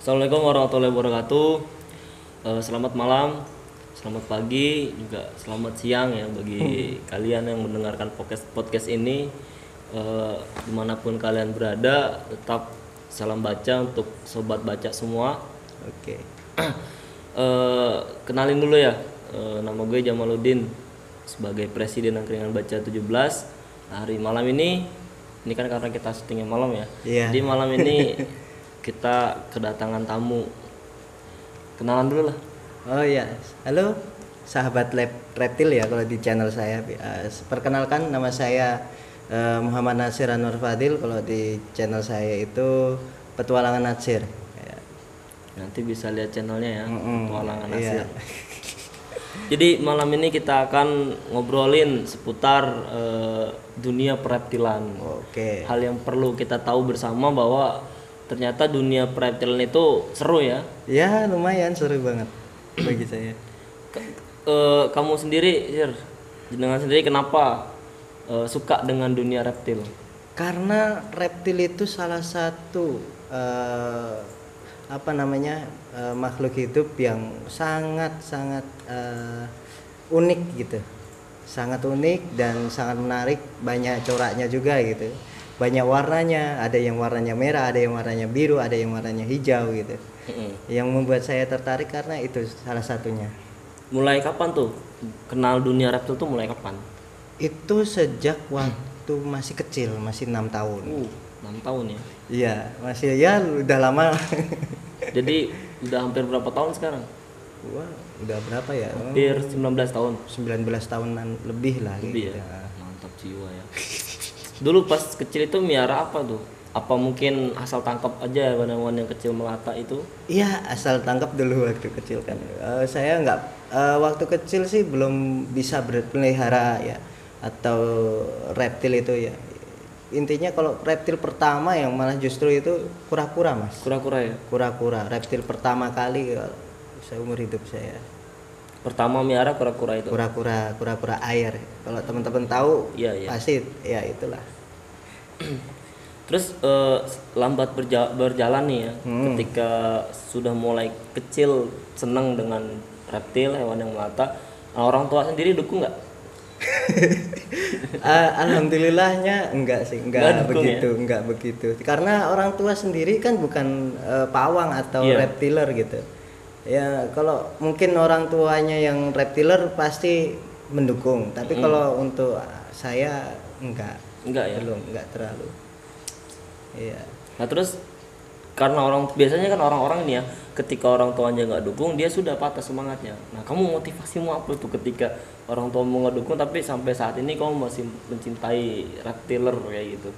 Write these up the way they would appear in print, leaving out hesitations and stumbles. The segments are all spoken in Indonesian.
Assalamualaikum warahmatullahi wabarakatuh. Selamat malam, selamat pagi, juga selamat siang ya bagi kalian yang mendengarkan podcast ini. Dimanapun kalian berada, tetap salam baca untuk sobat baca semua. Oke. Kenalin dulu ya, nama gue Jamaluddin sebagai Presiden Angkringan Baca 17. Hari malam ini kan karena kita syutingnya malam ya. Iya. Jadi malam ini kita kedatangan tamu. Kenalan dulu lah. Oh iya, halo sahabat reptil ya kalau di channel saya. Perkenalkan nama saya Muhammad Nasir Anwar Fadil. Kalau di channel saya itu Petualangan Nasir. Ya. Nanti bisa lihat channelnya ya, Petualangan Iya. Nasir. Jadi malam ini kita akan ngobrolin seputar dunia pereptilan. Oke. Hal yang perlu kita tahu bersama bahwa ternyata dunia pereptilan itu seru ya. Ya lumayan seru banget bagi saya. Kamu sendiri, Sir, dengan sendiri kenapa suka dengan dunia reptil? Karena reptil itu salah satu makhluk hidup yang sangat unik gitu, sangat unik dan sangat menarik, banyak coraknya juga gitu, banyak warnanya, ada yang warnanya merah, ada yang warnanya biru, ada yang warnanya hijau gitu. Yang membuat saya tertarik karena itu salah satunya. Mulai kapan tuh kenal dunia reptil tuh, mulai kapan? Itu sejak waktu masih kecil, masih 6 tahun. 6 tahun ya. Iya, masih ya udah lama. Jadi udah hampir berapa tahun sekarang? Wah, udah berapa ya? Hampir 19 tahun. 19 tahunan lebih lah Lebih gitu. ya. Mantap jiwa ya. Dulu pas kecil itu miara apa tuh? Apa mungkin asal tangkap aja hewan-hewan yang kecil melata itu? Iya, asal tangkap dulu waktu kecil kan. Saya nggak waktu kecil sih belum bisa berpelihara ya atau reptil itu ya. Intinya kalau reptil pertama yang malah justru itu kura-kura, Mas. Kura-kura ya. Kura-kura, reptil pertama kali seumur hidup saya. Pertama miara kura-kura itu. Kura-kura air. Kalau teman-teman tahu, Iya. pasti ya itulah. Terus lambat berjalan nih ya, ketika sudah mulai kecil senang dengan reptil, hewan yang melata, orang tua sendiri dukung nggak? Alhamdulillahnya enggak sih, Nggak dukung begitu, enggak begitu. Karena orang tua sendiri kan bukan pawang atau Iya. reptiler gitu. Ya kalau mungkin orang tuanya yang reptiler pasti mendukung, tapi kalau untuk saya enggak Enggak ya. belum, enggak terlalu. Iya. Nah terus karena biasanya kan orang-orang nih ya, ketika orang tuanya nggak dukung dia sudah patah semangatnya. Nah kamu motivasimu apa tuh ketika orang tua mau nggak dukung tapi sampai saat ini kamu masih mencintai reptiler kayak gitu?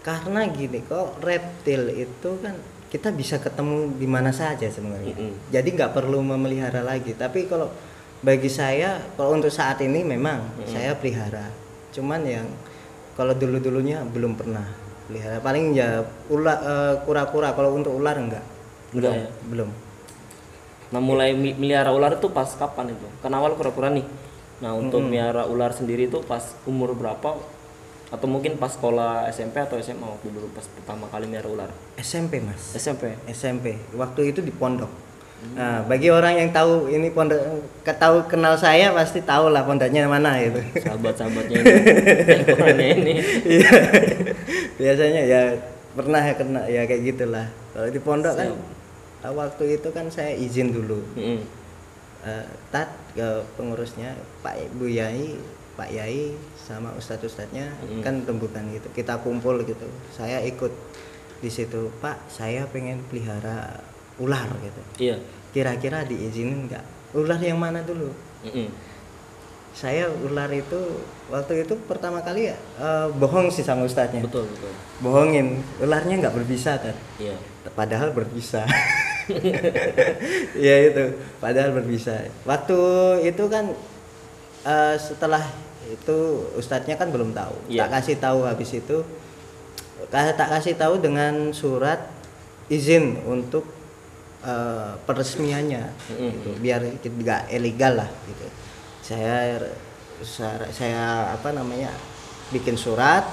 Karena gini, kok reptil itu kan kita bisa ketemu di mana saja sebenarnya. Jadi nggak perlu memelihara lagi. Tapi kalau bagi saya, kalau untuk saat ini memang saya pelihara. Cuman yang kalau dulunya belum pernah pelihara. Paling ya kura-kura. Kalau untuk ular enggak Ya? belum. Nah mulai melihara ular itu pas kapan itu? Kan awal kura-kura nih. Nah untuk melihara ular sendiri itu pas umur berapa? Atau mungkin pas sekolah SMP atau SMA waktu dulu pas pertama kali melihara ular? SMP, Mas. SMP. Waktu itu di pondok. Nah, bagi orang yang tahu ini pondok, kenal saya pasti tahu lah pondoknya mana itu. Sahabat-sahabatnya ini, orangnya ini. Iya. Biasanya ya pernah ya kena ya kayak gitulah. Kalau di pondok kan waktu itu kan saya izin dulu. Ke pengurusnya Pak Yai sama ustadznya kan rembukan gitu. Kita kumpul gitu. Saya ikut di situ, Pak, saya pengen pelihara ular gitu. Iya. Kira-kira diizinin nggak? Ular yang mana dulu? Saya ular itu waktu itu pertama kali ya bohong sih sama ustadznya. Betul. Bohongin, ularnya nggak berbisa kan? Iya. Padahal berbisa. Ya itu, padahal berbisa. Waktu itu kan setelah itu ustadznya kan belum tahu. Iya. Tak kasih tahu habis itu. Tak kasih tahu dengan surat izin untuk peresmiannya, gitu, biar nggak ilegal lah gitu. Saya bikin surat.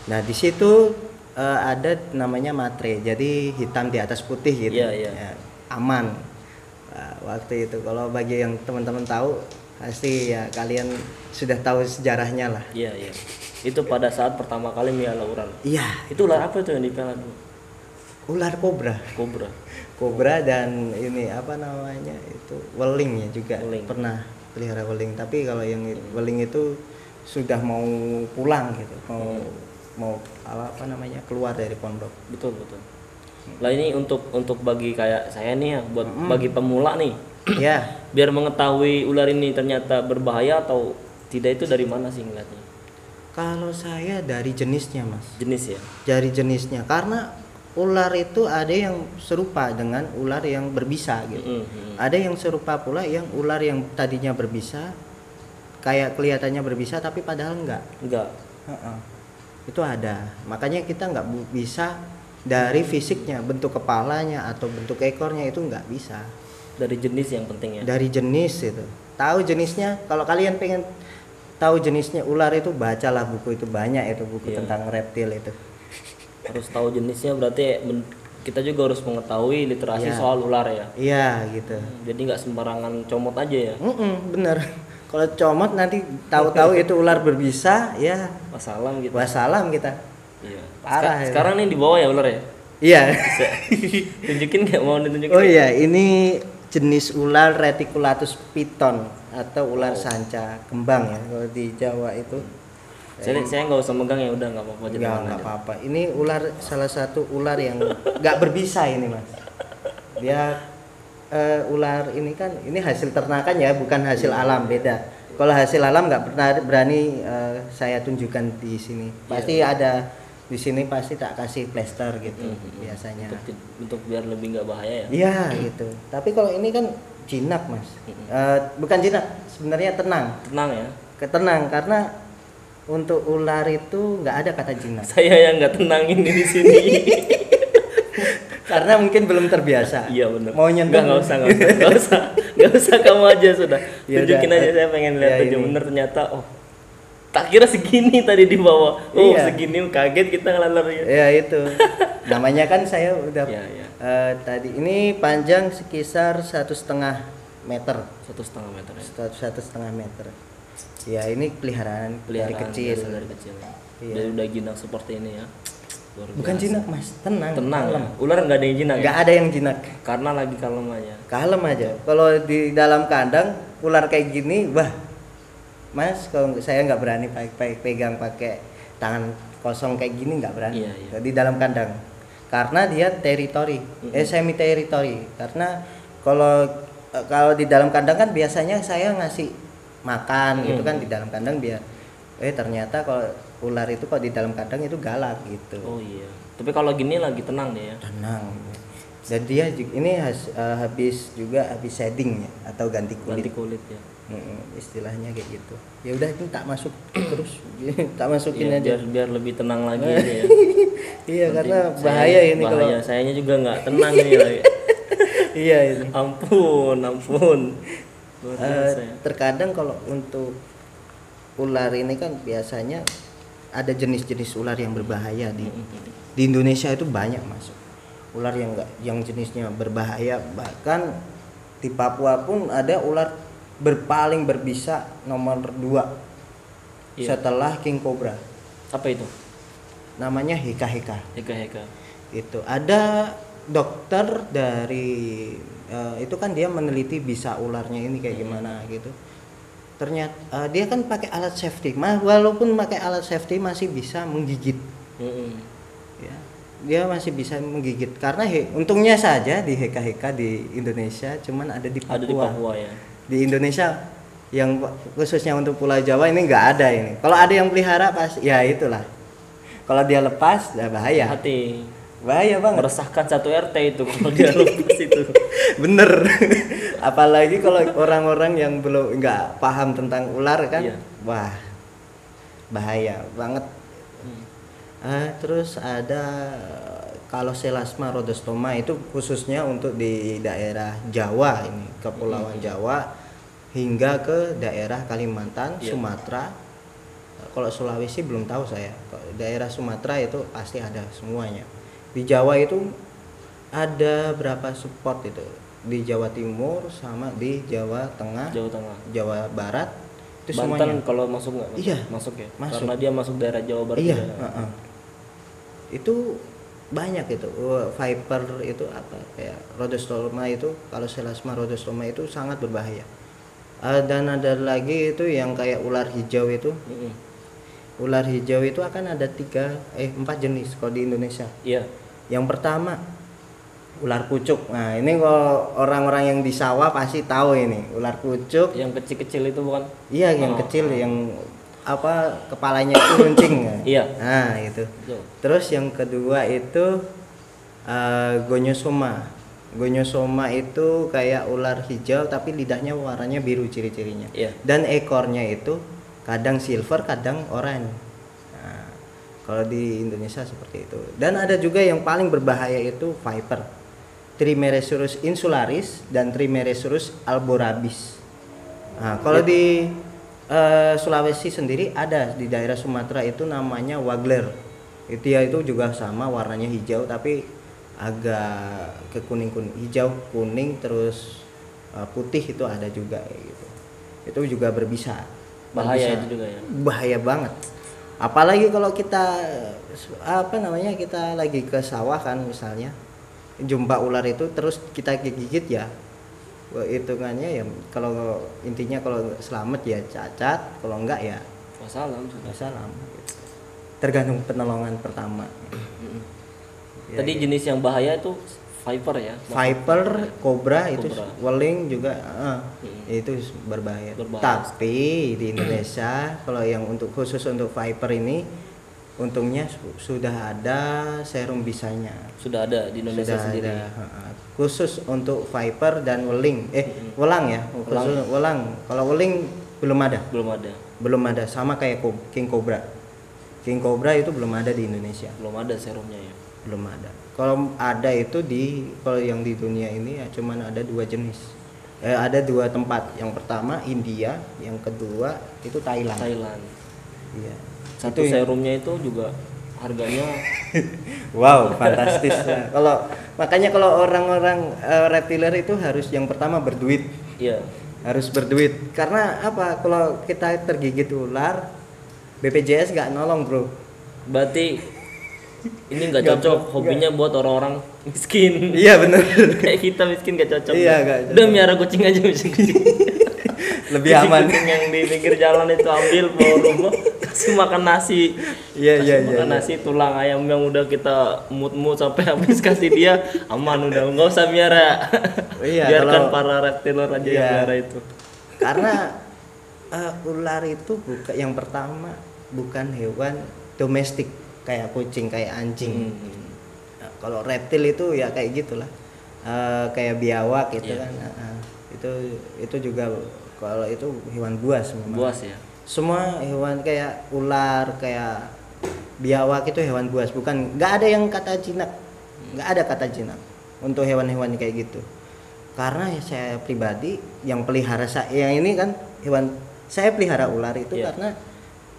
Nah di situ ada namanya matre, jadi hitam di atas putih gitu. Iya, iya. Ya, aman. Nah, waktu itu kalau bagi yang teman-teman tahu pasti ya kalian sudah tahu sejarahnya lah. Iya, iya. Itu pada saat pertama kali miala ular. Iya, Itu ular apa itu yang dipela dulu? ular kobra. Kobra. Kobra dan ini apa namanya itu weling ya juga. Weling. Pernah pelihara weling, tapi kalau yang weling itu sudah mau pulang gitu, mau apa namanya keluar dari pondok. Betul, betul. Lah ini untuk bagi kayak saya nih ya, buat bagi pemula nih. Ya, Biar mengetahui ular ini ternyata berbahaya atau tidak, itu dari mana sih ngeliatnya? kalau saya dari jenisnya mas, Jenis ya. dari jenisnya karena ular itu ada yang serupa dengan ular yang berbisa gitu. Ada yang serupa pula yang ular yang tadinya berbisa, kayak kelihatannya berbisa tapi padahal enggak. Enggak. Heeh. Itu ada. Makanya kita nggak bisa dari fisiknya, bentuk kepalanya atau bentuk ekornya itu nggak bisa. Dari jenis yang penting ya. Dari jenis itu. Tahu jenisnya. Kalau kalian pengen tahu jenisnya ular itu, bacalah buku itu, banyak itu buku Iya. tentang reptil itu. Harus tahu jenisnya, berarti kita juga harus mengetahui literasi Iya. soal ular ya. Iya gitu. Jadi nggak sembarangan comot aja ya. Bener. Kalau comot nanti tahu-tahu itu ular berbisa, ya Wassalam gitu. wassalam kita. Iya. Parah ya. Sekarang nih di bawah ya ular ya. Iya. Bisa. Tunjukin nggak, mau ditunjukin? Oh iya, ini jenis ular Reticulatus piton atau ular sanca kembang ya kalau di Jawa itu. Saya nggak usah megang ya, udah nggak apa-apa aja. Nggak apa-apa. Ini ular, salah satu ular yang nggak berbisa ini mas. Dia ular ini kan ini hasil ternakan ya, bukan hasil alam, beda. Kalau hasil alam nggak pernah berani saya tunjukkan di sini. Pasti ada di sini, pasti tak kasih plester gitu biasanya. Untuk biar lebih nggak bahaya ya. Iya gitu. Tapi kalau ini kan jinak mas. Bukan jinak, sebenarnya tenang. Tenang ya. Ketenang karena untuk ular itu nggak ada kata jinak. Saya yang nggak tenang ini di sini. Karena mungkin belum terbiasa. Iya benar. Mau nyentuh? Nggak usah kamu aja sudah. Ya Tunjukin udah. aja, saya pengen lihat Ya, aja ini. bener ternyata. Oh, tak kira segini tadi di bawah. Oh Iya. segini, kaget kita ngelalarnya. Ya itu. Namanya kan saya udah Iya, iya. tadi ini panjang sekitar 1,5 meter. 1,5 meter ya. 1,5 meter. Ya ini peliharaan dari kecil. biasa dari kecil. Iya. Dari udah jinak seperti ini ya. Luar Bukan biasa. jinak mas, tenang. Tenang kalem. ya. Ular nggak ada yang jinak Nggak ya? ada yang jinak. Karena lagi kalem aja. Kalem aja. Kalau di dalam kandang ular kayak gini, wah, mas, kalau saya nggak berani pegang pakai tangan kosong kayak gini, nggak berani. Iya, iya. Di dalam kandang, karena dia teritori, semi teritori. Karena kalau di dalam kandang kan biasanya saya ngasih makan gitu kan di dalam kandang, biar ternyata kalau ular itu kalau di dalam kandang itu galak gitu. Oh iya. Tapi kalau gini lagi tenang deh ya. Tenang. Dan dia ini habis shedding ya, atau ganti kulit. Ganti kulit ya. Istilahnya kayak gitu. Ya udah, ini tak masuk terus. Tak masukin Iya, aja. biar lebih tenang lagi aja ya. Iya, Nanti karena bahaya ini kalau bahaya. Sayanya juga nggak tenang ini lagi. iya ini. Ampun. Luar biasa ya. Terkadang kalau untuk ular ini kan biasanya ada jenis-jenis ular yang berbahaya di Indonesia itu banyak masuk. Ular yang jenisnya berbahaya, bahkan di Papua pun ada ular paling berbisa nomor 2 Iya. setelah king cobra. Apa itu? Namanya heka. Heka. Itu ada dokter dari itu kan dia meneliti bisa ularnya ini kayak gimana gitu. Ternyata dia kan pakai alat safety, walaupun pakai alat safety masih bisa menggigit. Ya, dia masih bisa menggigit karena untungnya saja di heka di Indonesia cuman ada di Papua. Ada di Papua ya. Di Indonesia yang khususnya untuk Pulau Jawa ini nggak ada ini. Kalau ada yang pelihara pas ya itulah. Kalau dia lepas ya bahaya. Hati. Bahaya banget. Meresahkan satu RT itu kalau dia lepas itu. Bener. Apalagi kalau orang-orang yang belum nggak paham tentang ular kan. Iya. Wah, bahaya banget. Terus ada kalau Selasma rhodostoma itu khususnya untuk di daerah Jawa ini, Kepulauan Jawa hingga ke daerah Kalimantan, Iya. Sumatera, Kalau Sulawesi belum tahu saya. Kalau daerah Sumatera itu pasti ada semuanya. Di Jawa itu ada berapa support itu? Di Jawa Timur sama di Jawa Tengah, Jawa Tengah. Jawa Barat itu Banten semuanya. kalau masuk nggak? Iya, Masuk ya. masuk. Karena dia masuk daerah Jawa Barat. Iya, juga. itu banyak itu. Viper itu apa? Kayak Rhodostoma itu, kalau Selesma Rhodostoma itu sangat berbahaya. Dan ada lagi itu yang kayak ular hijau itu. Ular hijau itu akan ada 4 jenis kalau di Indonesia. Iya. Yang pertama ular pucuk. Nah, ini kalau orang-orang yang di sawah pasti tahu ini, ular pucuk. Yang kecil-kecil itu bukan? Iya, yang kecil yang apa kepalanya itu runcing kan? Iya. Nah, itu. Betul. Terus yang kedua itu gonyosoma. Gonyosoma itu kayak ular hijau tapi lidahnya warnanya biru ciri-cirinya. Iya. Dan ekornya itu kadang silver, kadang oranye. Nah, kalau di Indonesia seperti itu. Dan ada juga yang paling berbahaya itu viper. Trimeresurus insularis dan Trimeresurus alborabis. Nah, kalau di Sulawesi sendiri ada di daerah Sumatera itu namanya wagler. Itu juga sama warnanya hijau tapi agak ke kuning-kuning, hijau kuning terus putih itu ada juga gitu. Itu juga berbisa. Bahaya itu juga ya. Bahaya banget. Apalagi kalau kita kita lagi ke sawah kan misalnya jumpa ular itu terus kita gigit ya. Hitungannya ya kalau intinya kalau selamat ya cacat, kalau enggak ya Wassalam sudah. wassalam gitu. Tergantung penolongan pertama. Ya, Tadi gitu. jenis yang bahaya itu viper ya. Viper, cobra itu Cobra. weling juga itu berbahaya. Berbahaya. Tapi di Indonesia kalau yang khusus untuk viper ini untungnya sudah ada serum bisanya. Sudah ada di Indonesia Sudah sendiri. ada, khusus untuk viper dan weling. Welang ya, khusus welang. Kalau weling belum ada. Belum ada sama kayak king cobra. King cobra itu belum ada di Indonesia. Belum ada serumnya ya. Belum ada. Kalau ada itu kalau yang di dunia ini ya cuman ada 2 jenis. Ada 2 tempat. Yang pertama India, yang kedua itu Thailand. Iya. Satu Itu serumnya itu juga harganya wow, fantastis. Makanya kalau orang-orang reptiler itu harus yang pertama berduit. iya. Harus berduit. Karena apa? Kalau kita tergigit ular, BPJS nggak nolong, Bro. Berarti ini nggak cocok hobinya buat orang-orang miskin. Iya, bener. Kayak kita miskin nggak cocok. Iya, nggak cocok. Udah miara kucing aja kucing. Lebih aman. Kucing yang di pinggir jalan itu ambil bawa rumah, kasih makan nasi. Iya. Makan nasi tulang ayam yang udah kita mut sampai habis kasih dia aman udah nggak usah miara. Iya, Biarkan kalau- para reptiler aja yang Iya. miara itu. Karena ular itu yang pertama bukan hewan domestik kayak kucing, kayak anjing. Nah, kalau reptil itu ya kayak gitulah. Kayak biawak gitu Iya. kan. Itu juga kalau itu hewan buas memang. Buas ya. Semua hewan kayak ular, kayak biawak itu hewan buas, nggak ada yang kata jinak. Nggak ada kata jinak untuk hewan-hewan kayak gitu. Karena saya pribadi yang pelihara yang ini kan saya pelihara ular itu Iya. karena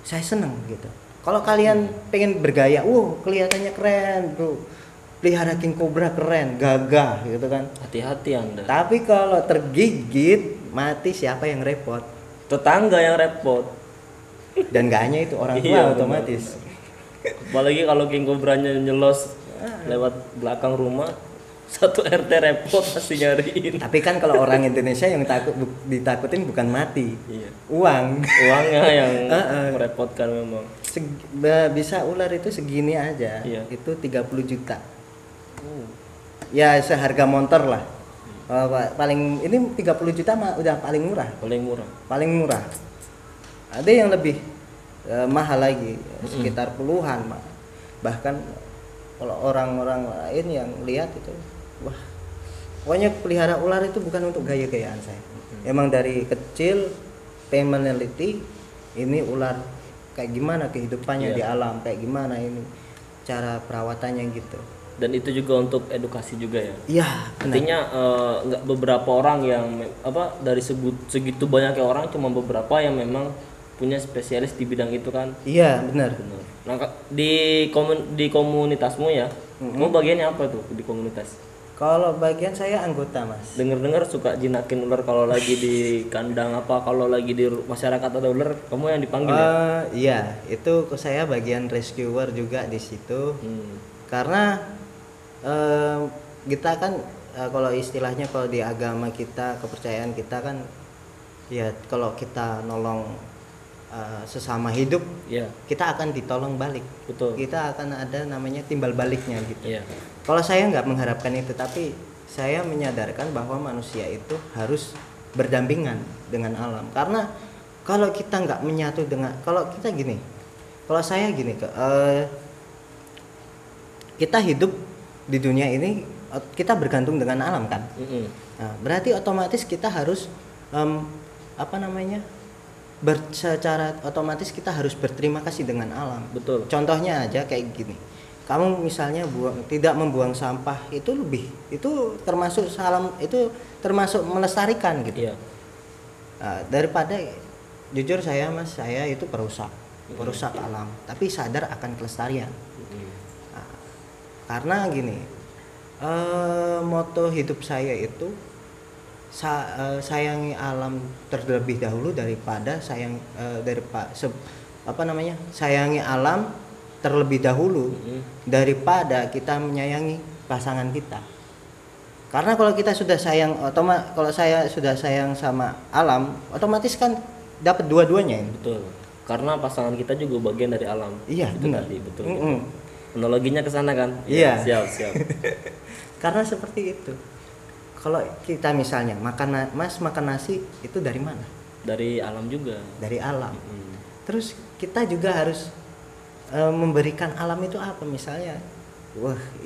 saya seneng gitu. Kalau kalian pengen bergaya, kelihatannya keren, Bro. Pelihara king cobra keren, gagah gitu kan. Hati-hati Anda. Tapi kalau tergigit, mati siapa yang repot? Tetangga yang repot. Dan gak hanya itu, orang tua Iya, otomatis. Apalagi kalau king cobranya nyelos lewat belakang rumah, satu RT repot pasti nyariin. Tapi kan kalau orang Indonesia yang ditakutin bukan mati, Iya. uang. Uangnya yang merepotkan memang. Bisa ular itu segini aja, Iya. itu 30 juta. Ya seharga motor lah. Paling ini 30 juta mah udah paling murah. Paling murah. Ada yang lebih mahal lagi, sekitar puluhan mah. Bahkan kalau orang-orang lain yang lihat itu, wah, pokoknya pelihara ular itu bukan untuk gaya-gayaan saya. Emang dari kecil pengen meneliti ini ular kayak gimana kehidupannya di alam, kayak gimana ini cara perawatannya gitu. Dan itu juga untuk edukasi juga ya. Iya, Artinya nggak beberapa orang yang dari segitu banyaknya orang, cuma beberapa yang memang punya spesialis di bidang itu kan. Iya, benar. Benar. Nah, di komunitasmu ya, kamu bagiannya apa tuh di komunitas? Kalau bagian saya anggota, Mas. Dengar-dengar suka jinakin ular kalau lagi di kandang apa, kalau lagi di masyarakat ada ular, kamu yang dipanggil ya? Iya, itu saya bagian rescuer juga di situ. Karena kita kan kalau istilahnya kalau di agama kita, kepercayaan kita kan ya kalau kita nolong sesama hidup, Iya. kita akan ditolong balik. Betul. Kita akan ada namanya timbal baliknya gitu. Iya. Kalau saya nggak mengharapkan itu, tapi saya menyadarkan bahwa manusia itu harus berdampingan dengan alam. Karena kalau kita nggak menyatu dengan, kalau kita gini, kalau saya gini, kita hidup di dunia ini, kita bergantung dengan alam kan. Nah, berarti otomatis kita harus secara otomatis kita harus berterima kasih dengan alam. Betul. Contohnya aja kayak gini. Kamu misalnya tidak membuang sampah, itu termasuk salam, itu termasuk melestarikan gitu. Iya. Daripada jujur saya itu perusak alam, tapi sadar akan kelestarian. Karena gini, moto hidup saya itu sayangi alam terlebih dahulu daripada sayangi alam terlebih dahulu daripada kita menyayangi pasangan kita. Karena kalau kita sudah sayang, kalau saya sudah sayang sama alam, otomatis kan dapat dua-duanya. Betul. Karena pasangan kita juga bagian dari alam. Iya, itu benar. tadi, betul. Analoginya ke sana kan? Iya. Siap. Karena seperti itu. Kalau kita misalnya makan nasi itu dari mana? Dari alam juga. Dari alam. Terus kita juga harus memberikan alam itu apa? Misalnya,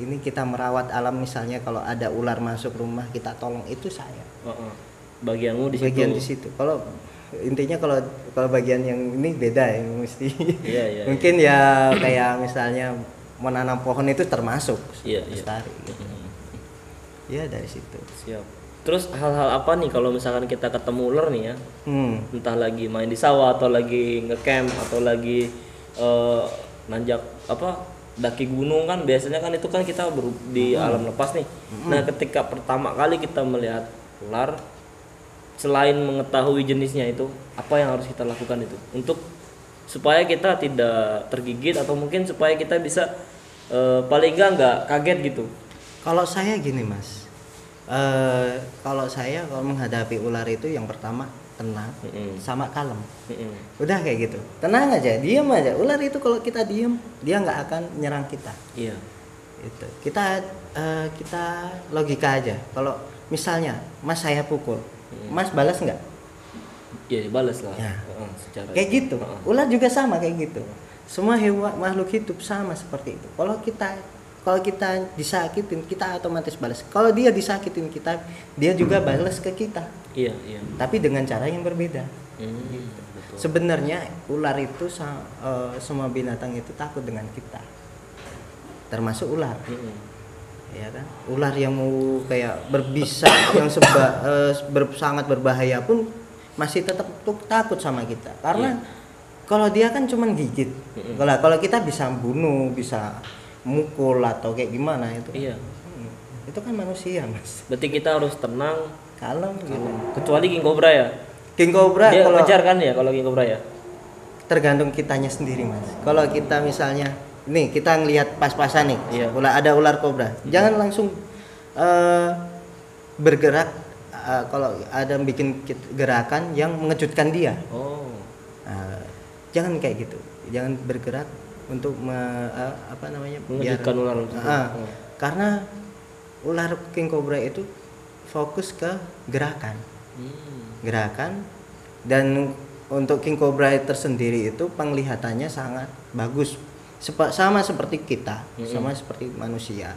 ini kita merawat alam, misalnya kalau ada ular masuk rumah kita tolong, itu saya. Bagianmu di situ. Bagian di situ. Kalau intinya kalau bagian yang ini beda ya mesti. Iya. Mungkin ya kayak misalnya menanam pohon itu termasuk lestari. Ya dari situ. Siap. Terus hal-hal apa nih kalau misalkan kita ketemu ular nih ya? Entah lagi main di sawah atau lagi ngecamp atau lagi nanjak daki gunung kan, biasanya kan itu kan kita di alam lepas nih. Nah, ketika pertama kali kita melihat ular, selain mengetahui jenisnya itu, apa yang harus kita lakukan itu untuk supaya kita tidak tergigit atau mungkin supaya kita bisa paling nggak kaget gitu. Kalau saya gini, Mas, kalau menghadapi ular itu yang pertama tenang sama kalem. Udah kayak gitu, tenang aja, diam aja. Ular itu kalau kita diam, dia nggak akan nyerang kita. Iya. Itu kita logika aja. Kalau misalnya Mas saya pukul, Mas balas nggak? Iya, balas lah. Ya. Secara kayak gitu. Ular juga sama kayak gitu. Semua makhluk hidup sama seperti itu. Kalau kita disakitin, kita otomatis balas. Kalau dia disakitin kita, dia juga balas ke kita. Iya. Tapi dengan cara yang berbeda. Betul. Sebenarnya ular itu semua binatang itu takut dengan kita. Termasuk ular. Ya kan? Ular yang mau kayak berbisa yang sangat berbahaya pun masih tetap takut sama kita. Karena kalau dia kan cuman gigit. Kalau kita bisa bunuh, bisa mukul atau kayak gimana itu. Iya. Itu kan manusia, Mas. Berarti kita harus tenang, Kalem gitu. Kecuali King Cobra ya. King Cobra Dia kalau kejar kan ya kalau King Cobra ya. tergantung kitanya sendiri, Mas. Kalau kita misalnya nih kita ngelihat pas-pasan nih, Iya. ada ular kobra, jangan langsung bergerak kalau ada bikin gerakan yang mengejutkan dia. Jangan kayak gitu. Jangan bergerak untuk mengejutkan ular. Karena ular King Cobra itu fokus ke gerakan. Dan untuk King Cobra tersendiri itu penglihatannya sangat bagus, sama seperti kita, sama seperti manusia.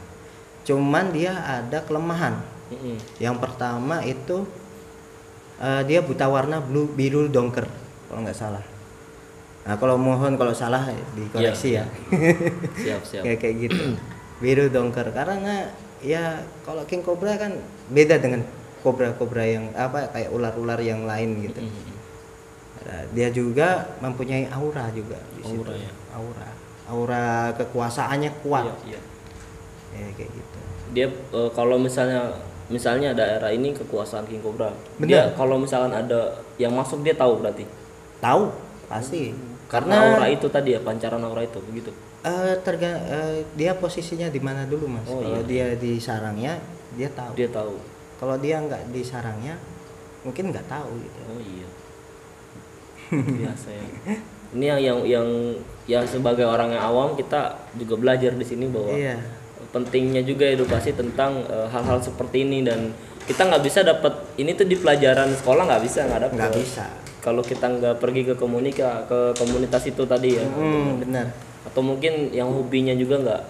Cuman dia ada kelemahan. Yang pertama itu dia buta warna biru dongker kalau nggak salah. Nah, kalau salah dikoreksi ya. Siap. kayak gitu. Biru dongker karena ya kalau King Cobra kan beda dengan kobra-kobra yang kayak ular-ular yang lain gitu. Nah, dia juga mempunyai aura juga di situ. Aura ya. Aura kekuasaannya kuat. Iya. Ya, kayak gitu. Dia kalau misalnya daerah ini kekuasaan King Cobra. Benar. Dia kalau misalkan ada yang masuk dia tahu berarti. Tahu pasti. Karena aura itu tadi ya, pancaran aura itu begitu. Dia posisinya di mana dulu mas? Oh, kalau iya. dia di sarangnya dia tahu. Dia tahu. Kalau dia nggak di sarangnya mungkin nggak tahu gitu. Oh iya. Biasa ya. Ini yang sebagai orang yang awam kita juga belajar di sini bahwa Iya. pentingnya juga edukasi tentang hal-hal seperti ini, dan kita nggak bisa dapat ini tuh di pelajaran sekolah, nggak dapat. Nggak bisa. Kalau kita nggak pergi ke komunitas itu tadi ya. Benar. Atau mungkin yang hobinya juga nggak,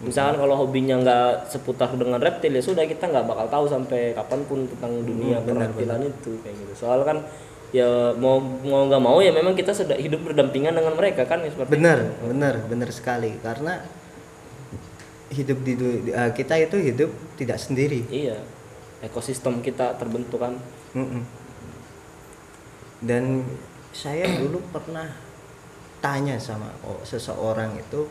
misalkan kalau hobinya nggak seputar dengan reptil ya sudah, kita nggak bakal tahu sampai kapanpun tentang dunia pereptilan itu kayak gitu. Soal kan ya mau nggak mau ya memang kita sudah hidup berdampingan dengan mereka kan ya, seperti benar sekali, karena hidup kita itu hidup tidak sendiri. iya, ekosistem kita terbentuk kan. Dan saya dulu pernah tanya sama seseorang itu,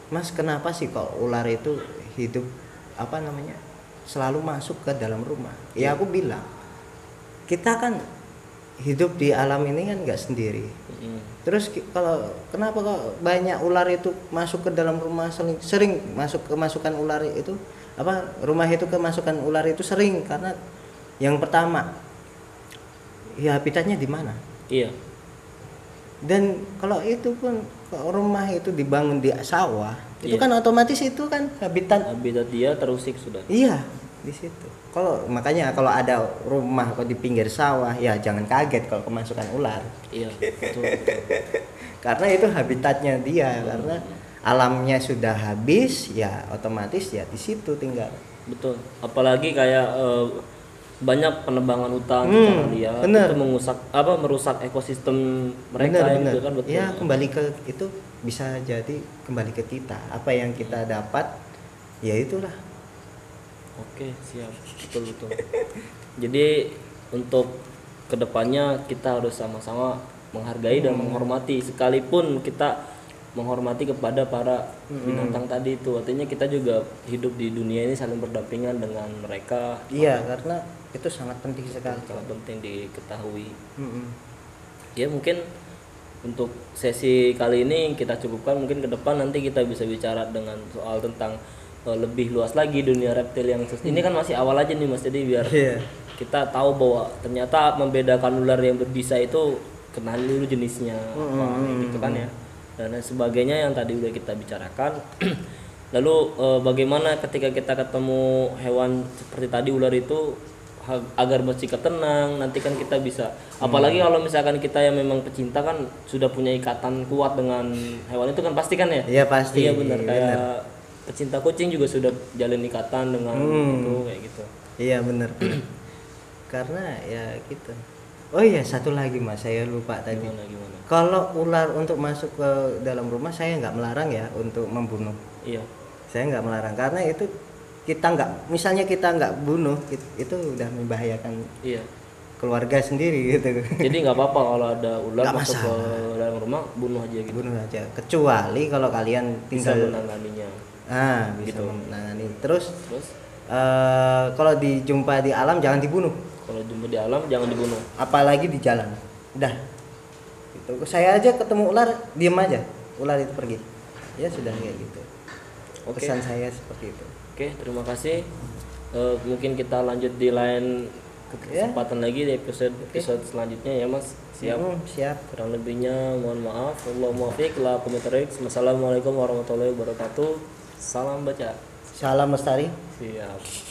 mas kenapa sih kok ular itu hidup selalu masuk ke dalam rumah? Ya aku bilang, kita kan hidup di alam ini kan nggak sendiri. Terus kenapa kok banyak ular itu masuk ke dalam rumah, sering kemasukan ular itu rumah itu kemasukan ular itu sering, karena yang pertama ya habitatnya di mana. Iya. Dan kalau itu pun rumah itu dibangun di sawah, itu Iya. kan otomatis itu kan habitat. Habitat dia terusik sudah. Iya, di situ. Makanya kalau ada rumah kok di pinggir sawah, ya jangan kaget kalau kemasukan ular. Iya, betul. Karena itu habitatnya dia, karena alamnya sudah habis, ya otomatis ya di situ tinggal. Betul. Apalagi kayak banyak penebangan hutan secara liar itu merusak ekosistem mereka Benar. gitu kan, betul. Ya kembali ke itu, bisa jadi kembali ke kita. Apa yang kita dapat, ya itulah. Oke, siap. Betul. Jadi untuk kedepannya kita harus sama-sama menghargai dan menghormati, sekalipun kita menghormati kepada para binatang tadi itu, artinya kita juga hidup di dunia ini saling berdampingan dengan mereka. Iya, karena itu sangat penting sekali. Sangat penting diketahui. Ya mungkin untuk sesi kali ini kita cukupkan, mungkin ke depan nanti kita bisa bicara dengan soal tentang lebih luas lagi dunia reptil yang ini kan masih awal aja nih mas, jadi biar kita tahu bahwa ternyata membedakan ular yang berbisa itu kenali dulu jenisnya gitu kan ya, dan lain sebagainya yang tadi udah kita bicarakan. Lalu bagaimana ketika kita ketemu hewan seperti tadi ular itu agar bersikap tenang, nanti kan kita bisa apalagi kalau misalkan kita yang memang pecinta kan sudah punya ikatan kuat dengan hewan itu kan, pasti kan ya. Iya pasti. Iya benar, kayak pecinta kucing juga sudah jalin ikatan dengan itu kayak gitu. Iya benar. Karena ya gitu. Oh iya, satu lagi mas, saya lupa tadi. Gimana? Kalau ular untuk masuk ke dalam rumah, saya nggak melarang ya untuk membunuh. Iya. Saya nggak melarang, karena itu misalnya kita nggak bunuh, itu udah membahayakan Iya. keluarga sendiri gitu. Jadi nggak apa-apa kalau ada ular Nggak masuk ke masalah. dalam rumah, bunuh aja gitu. Bunuh aja, kecuali kalau kalian Bisa tinggal menanganinya. bisa gitu. menangani. Terus Terus kalau dijumpa di alam jangan dibunuh, kalau jumpa di alam jangan dibunuh. apalagi di jalan. Udah. Gitu. Saya aja ketemu ular, diem aja, ular itu pergi. Ya sudah kayak gitu. Oke. Pesan saya seperti itu. Oke, terima kasih. Mungkin kita lanjut di lain kesempatan lagi di episode selanjutnya ya mas. Siap. Siap. Kurang lebihnya mohon maaf. Wallahul muwaffiq ila aqwamit thoriq. Wassalamualaikum warahmatullahi wabarakatuh. Salam baca. Salam lestari. Siap.